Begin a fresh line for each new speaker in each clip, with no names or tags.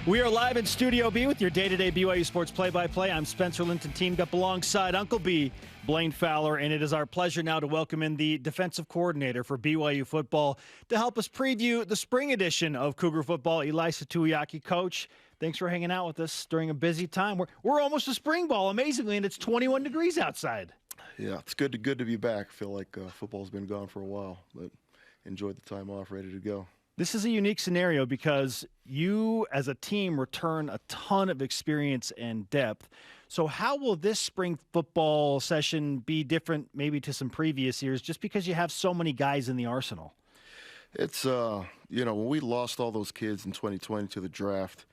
We are live in Studio B with your day-to-day BYU Sports play-by-play. I'm Spencer Linton, teamed up alongside Uncle B, Blaine Fowler, and it is our pleasure now to welcome in the defensive coordinator for BYU football to help us preview the spring edition of Cougar football, Ilaisa Tuiaki. Coach, thanks for hanging out with us during a busy time. We're almost to spring ball, amazingly, and it's 21 degrees outside.
Yeah, it's good to be back. I feel like football's been gone for a while, but enjoyed the time off, ready to go.
This is a unique scenario because you, as a team, return a ton of experience and depth. So how will this spring football session be different maybe to some previous years just because you have so many guys in the arsenal?
It's, when we lost all those kids in 2020 to the draft,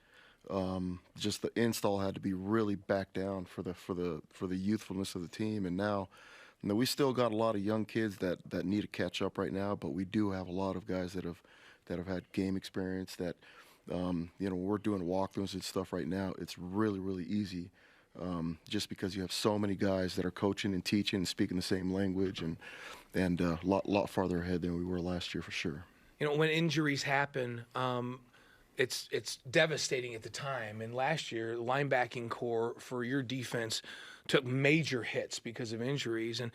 just the install had to be really back down for the youthfulness of the team. And now, we still got a lot of young kids that need to catch up right now, but we do have a lot of guys that have had game experience that, we're doing walkthroughs and stuff right now. It's really, really easy just because you have so many guys that are coaching and teaching and speaking the same language and a lot farther ahead than we were last year for sure.
When injuries happen, it's devastating at the time. And last year, the linebacking core for your defense took major hits because of injuries. And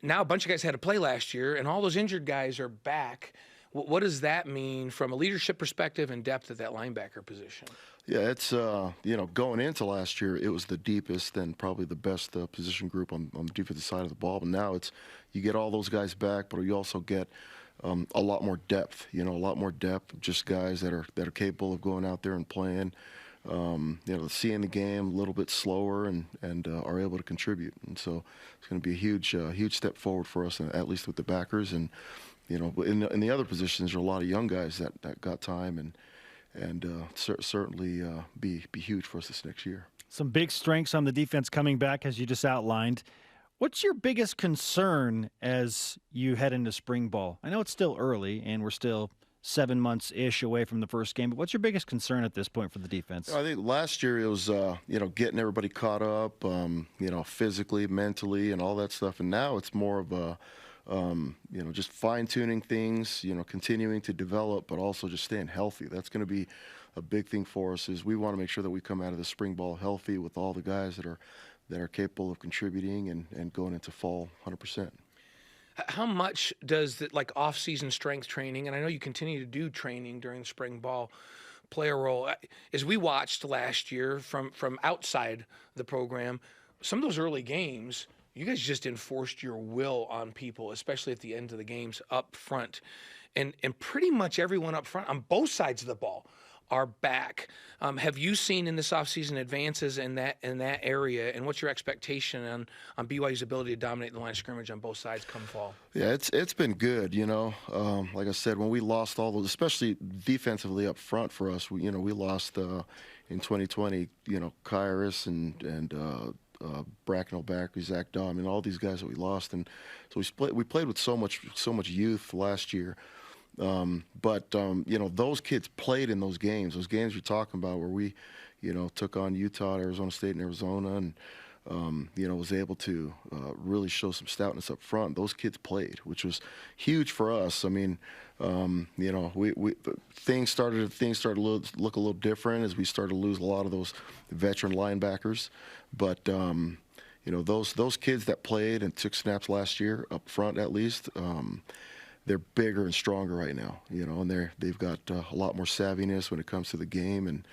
now a bunch of guys had to play last year, and all those injured guys are back. What does that mean from a leadership perspective and depth at that linebacker position? Yeah,
it's, going into last year, it was the deepest and probably the best position group on the defensive side of the ball. But now you get all those guys back, but you also get a lot more depth, just guys that are capable of going out there and playing, seeing the game a little bit slower and are able to contribute. And so it's going to be a huge step forward for us, at least with the backers. And in the other positions, there are a lot of young guys that got time and certainly be huge for us this next year.
Some big strengths on the defense coming back, as you just outlined. What's your biggest concern as you head into spring ball? I know it's still early, and we're still 7 months-ish away from the first game, but what's your biggest concern at this point for the defense?
I think last year it was, getting everybody caught up, physically, mentally, and all that stuff, and now it's more of a just fine-tuning things, continuing to develop, but also just staying healthy. That's going to be a big thing for us. Is we want to make sure that we come out of the spring ball healthy with all the guys that are capable of contributing and going into fall 100%.
How much does off-season strength training, and I know you continue to do training during the spring ball, play a role? As we watched last year from outside the program, some of those early games, you guys just enforced your will on people, especially at the end of the games up front. And pretty much everyone up front on both sides of the ball are back. Have you seen in this offseason advances in that area, and what's your expectation on BYU's ability to dominate the line of scrimmage on both sides come fall?
Yeah, it's been good, Like I said, when we lost all those, especially defensively up front for us, we lost in 2020, Kairos and Bracknell back, Zach Daw, all these guys that we lost, and so we played with so much youth last year. But those kids played in those games you're talking about where we, took on Utah, Arizona State, and Arizona, and was able to really show some stoutness up front. Those kids played, which was huge for us. Things started to look a little different as we started to lose a lot of those veteran linebackers. But those kids that played and took snaps last year up front, at least, they're bigger and stronger right now. And they've got a lot more savviness when it comes to the game, and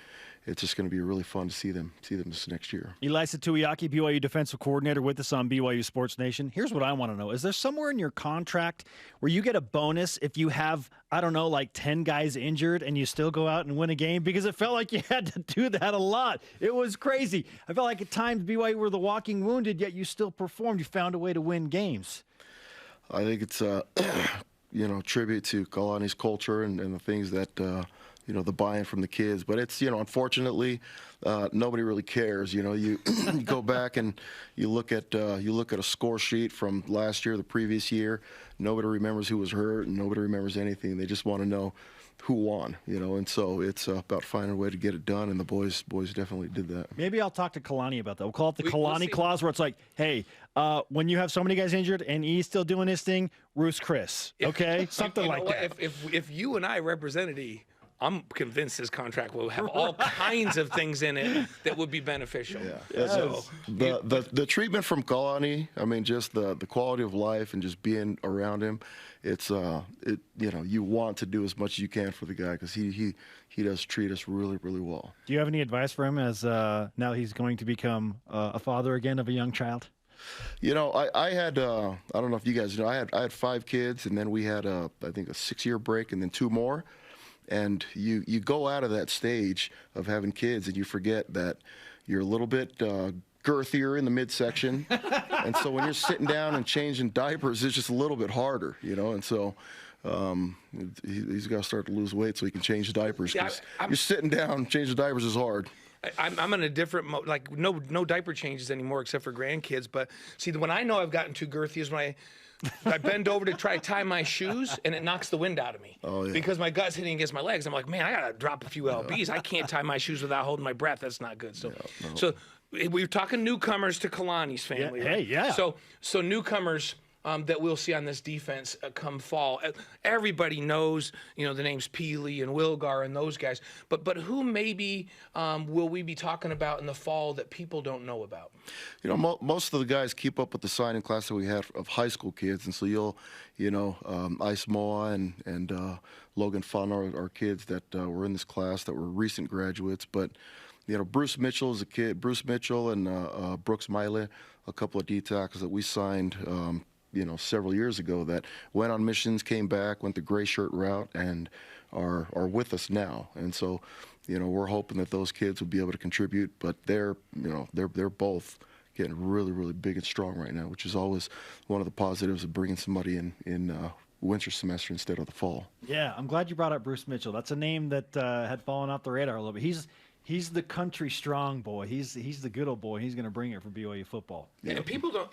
it's just going to be really fun to see them this next year.
Ilaisa Tuiaki, BYU defensive coordinator, with us on BYU Sports Nation. Here's what I want to know. Is there somewhere in your contract where you get a bonus if you have, 10 guys injured and you still go out and win a game? Because it felt like you had to do that a lot. It was crazy. I felt like at times BYU were the walking wounded, yet you still performed. You found a way to win games.
I think it's tribute to Kalani's culture and the things that the buy-in from the kids. But it's, unfortunately, nobody really cares. You go back and you look at a score sheet from last year, the previous year. Nobody remembers who was hurt, and nobody remembers anything. They just want to know who won, and so it's about finding a way to get it done, and the boys definitely did that.
Maybe I'll talk to Kalani about that. We'll call it the Kalani clause, where it's like, hey, when you have so many guys injured and he's still doing his thing, Roos Chris, okay? Something like that.
If you and I represented E I'm convinced this contract will have all kinds of things in it that would be beneficial.
Yeah.
So
The treatment from Kalani, I mean, just the quality of life and just being around him, it's you want to do as much as you can for the guy because he does treat us really, really well.
Do you have any advice for him as now he's going to become a father again of a young child?
You know, I had I don't know if you guys know, I had 5 kids, and then we had I think a 6-year break, and then 2 more. And you go out of that stage of having kids, and you forget that you're a little bit girthier in the midsection, and so when you're sitting down and changing diapers, it's just a little bit harder, you know. And so he's got to start to lose weight so he can change diapers. Cause you're sitting down, changing diapers is hard.
I'm in a different mode, like no diaper changes anymore except for grandkids. But see, when I know I've gotten too girthy is when I bend over to try to tie my shoes, and it knocks the wind out of me.
Oh, yeah.
Because my gut's hitting against my legs. I'm like, man, I got to drop a few lbs. I can't tie my shoes without holding my breath. That's not good. So, so we're talking newcomers to Kalani's family.
Yeah,
right?
hey, yeah.
So newcomers that we'll see on this defense come fall. Everybody knows, the names Peely and Wilgar and those guys. But who maybe will we be talking about in the fall that people don't know about?
You know, most of the guys keep up with the signing class that we had of high school kids, and so Ice Moa and Logan Fun are kids that were in this class that were recent graduates. But Bruce Mitchell is a kid. Bruce Mitchell and Brooks Miley, a couple of D tackles that we signed. Several years ago that went on missions, came back, went the gray shirt route, and are with us now. And so, we're hoping that those kids will be able to contribute. But they're both getting really, really big and strong right now, which is always one of the positives of bringing somebody in winter semester instead of the fall.
Yeah, I'm glad you brought up Bruce Mitchell. That's a name that had fallen off the radar a little bit. He's the country strong boy. He's the good old boy. He's going to bring it for BYU football.
Yeah. And people don't,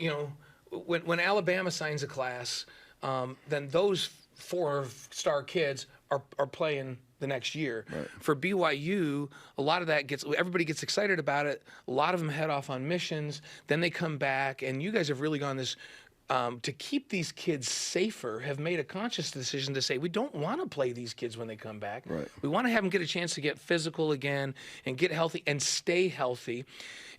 when Alabama signs a class, then those 4-star kids are playing the next year.
Right.
For BYU, a lot of that everybody gets excited about it. A lot of them head off on missions. Then they come back, and you guys have really gone this. To keep these kids safer, have made a conscious decision to say we don't want to play these kids when they come back.
Right.
We want to have them get a chance to get physical again and get healthy and stay healthy.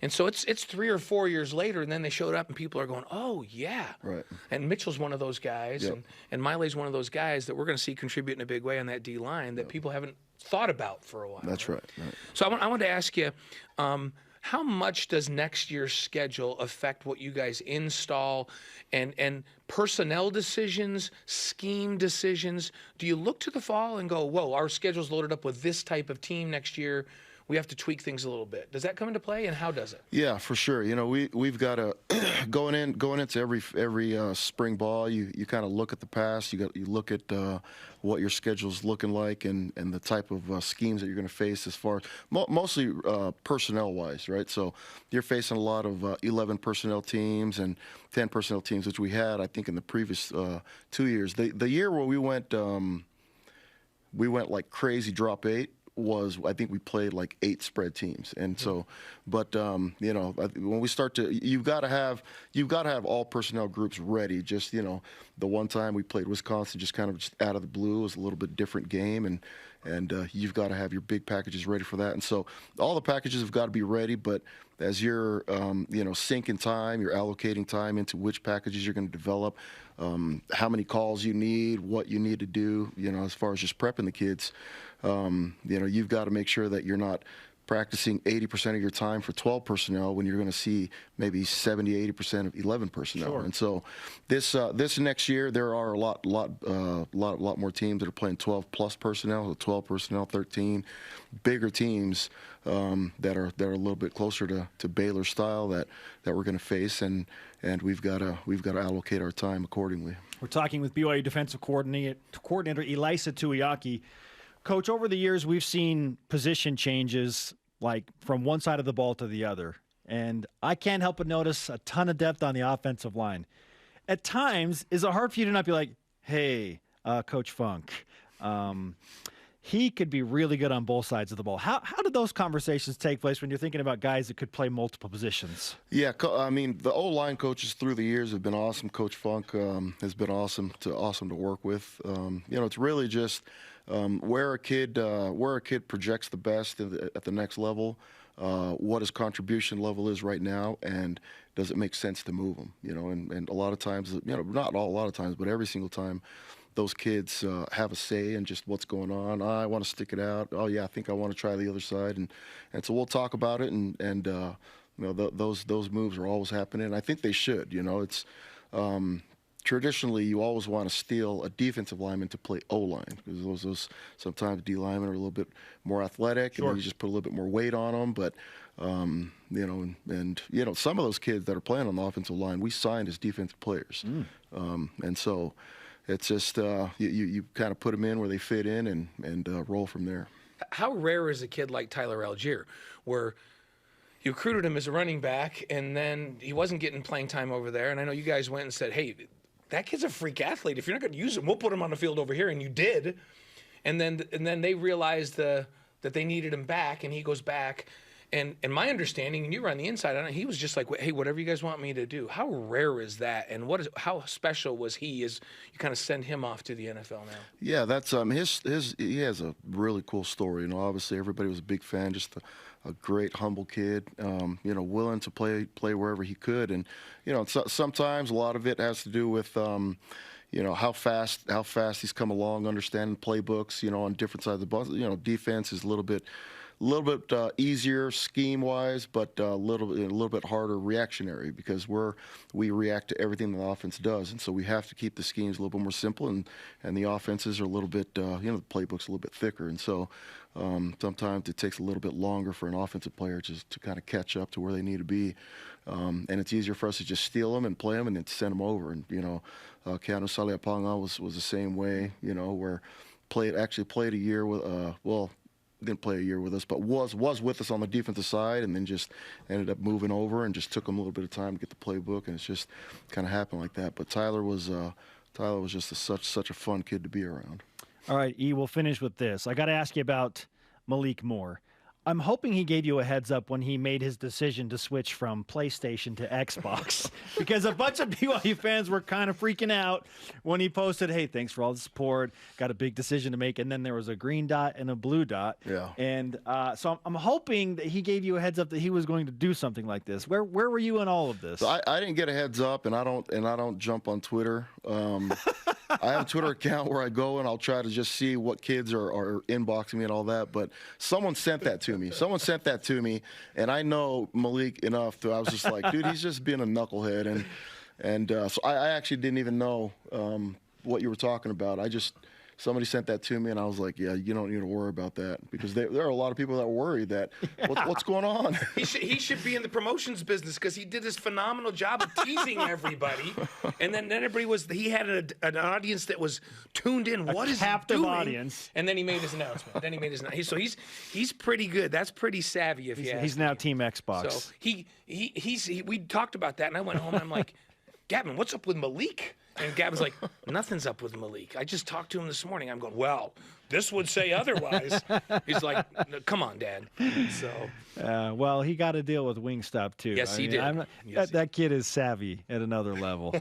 And so it's 3 or 4 years later, and then they showed up, and people are going, oh, yeah.
Right.
And Mitchell's one of those guys,
Yep.
and Miley's one of those guys that we're going to see contribute in a big way on that D-line that people haven't thought about for a while.
That's right.
So I want to ask you, how much does next year's schedule affect what you guys install and personnel decisions, scheme decisions? Do you look to the fall and go, whoa, our schedule's loaded up with this type of team next year. We have to tweak things a little bit. Does that come into play, and how does it?
Yeah, for sure. We've got to going into every spring ball. You kind of look at the past. You look at what your schedule's looking like and the type of schemes that you're going to face as far as mostly personnel wise, right? So you're facing a lot of 11 personnel teams and 10 personnel teams, which we had I think in the previous 2 years. The year where we went like crazy, drop 8. Was I think we played like 8 spread teams, and so, but when we start to, you've got to have all personnel groups ready. Just the one time we played Wisconsin, just kind of just out of the blue, it was a little bit different game, and you've got to have your big packages ready for that. And so all the packages have got to be ready, but as you're sinking time, you're allocating time into which packages you're going to develop, how many calls you need, what you need to do, as far as just prepping the kids. You've got to make sure that you're not practicing 80% of your time for 12 personnel when you're going to see maybe 70, 80% of 11 personnel.
Sure.
And so this next year there are a lot more teams that are playing 12 plus personnel, so 12 personnel, 13 bigger teams that are a little bit closer to Baylor style that we're going to face, and we've got to allocate our time accordingly.
We're talking with BYU defensive coordinator Ilaisa Tuiaki. Coach, over the years, we've seen position changes like from one side of the ball to the other, and I can't help but notice a ton of depth on the offensive line. At times, is it hard for you to not be like, hey, Coach Funk, he could be really good on both sides of the ball. How did those conversations take place when you're thinking about guys that could play multiple positions?
Yeah, I mean, the O-line coaches through the years have been awesome. Coach Funk has been awesome to work with. It's really just where a kid projects the best at the next level, what his contribution level is right now, and does it make sense to move him? And a lot of times, not a lot of times, but every single time, those kids have a say in just what's going on. I want to stick it out. Oh yeah, I think I want to try the other side, and so we'll talk about it. And those moves are always happening. I think they should. It's traditionally you always want to steal a defensive lineman to play O-line, because those sometimes D linemen are a little bit more athletic, and then you just put a little bit more weight on them. But some of those kids that are playing on the offensive line, we signed as defensive players, and so. It's just you kind of put them in where they fit in and roll from there.
How rare is a kid like Tyler Algier, where you recruited him as a running back, and then he wasn't getting playing time over there? And I know you guys went and said, hey, that kid's a freak athlete. If you're not going to use him, we'll put him on the field over here. And you did. And then they realized that they needed him back, and he goes back. And my understanding, and you were on the inside on it, he was just like, hey, whatever you guys want me to do. How rare is that? And how special was he as you kind of send him off to the NFL now?
Yeah, that's he has a really cool story. Obviously everybody was a big fan, just a great, humble kid, willing to play wherever he could. And, sometimes a lot of it has to do with, how fast he's come along, understanding playbooks, on different sides of the ball. Defense is a little bit easier scheme-wise, but a little bit harder reactionary, because we react to everything the offense does, and so we have to keep the schemes a little bit more simple, and the offenses are a little bit, the playbook's a little bit thicker, and so sometimes it takes a little bit longer for an offensive player to kind of catch up to where they need to be, and it's easier for us to just steal them and play them and then send them over. And Keanu Saleapaga was the same way, where actually played a year with didn't play a year with us, but was with us on the defensive side, and then just ended up moving over, and just took him a little bit of time to get the playbook, and it's just kind of happened like that. But Tyler was just such a fun kid to be around.
All right, E, we'll finish with this. I got to ask you about Malik Moore. I'm hoping he gave you a heads up when he made his decision to switch from PlayStation to Xbox, because a bunch of BYU fans were kind of freaking out when he posted, hey, thanks for all the support, got a big decision to make, and then there was a green dot and a blue dot.
Yeah.
And so I'm hoping that he gave you a heads up that he was going to do something like this. Where were you in all of this?
So I didn't get a heads up, and I don't jump on Twitter. I have a Twitter account where I go and I'll try to just see what kids are inboxing me and all that. But someone sent that to me. And I know Malik enough I was just like, dude, he's just being a knucklehead. And so I actually didn't even know what you were talking about. Somebody sent that to me, and I was like, yeah, you don't need to worry about that, because there are a lot of people that worry that what's going on.
He should be in the promotions business, because he did this phenomenal job of teasing everybody, and then he had an audience that was tuned in. What is he doing?
Captive audience.
And then he made his announcement. So he's pretty good. That's pretty savvy,
he's now Team Xbox.
So we talked about that, and I went home and I'm like, Gavin, what's up with Malik? And Gab's like, nothing's up with Malik. I just talked to him this morning. I'm going, well, this would say otherwise. He's like, come on, Dad. So,
well, he got to deal with Wingstop too.
Yes, he did.
That kid is savvy at another level.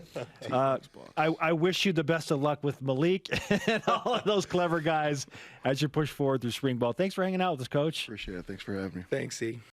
I wish you the best of luck with Malik and all of those clever guys as you push forward through spring ball. Thanks for hanging out with us, Coach.
Appreciate it. Thanks for having me.
Thanks, E.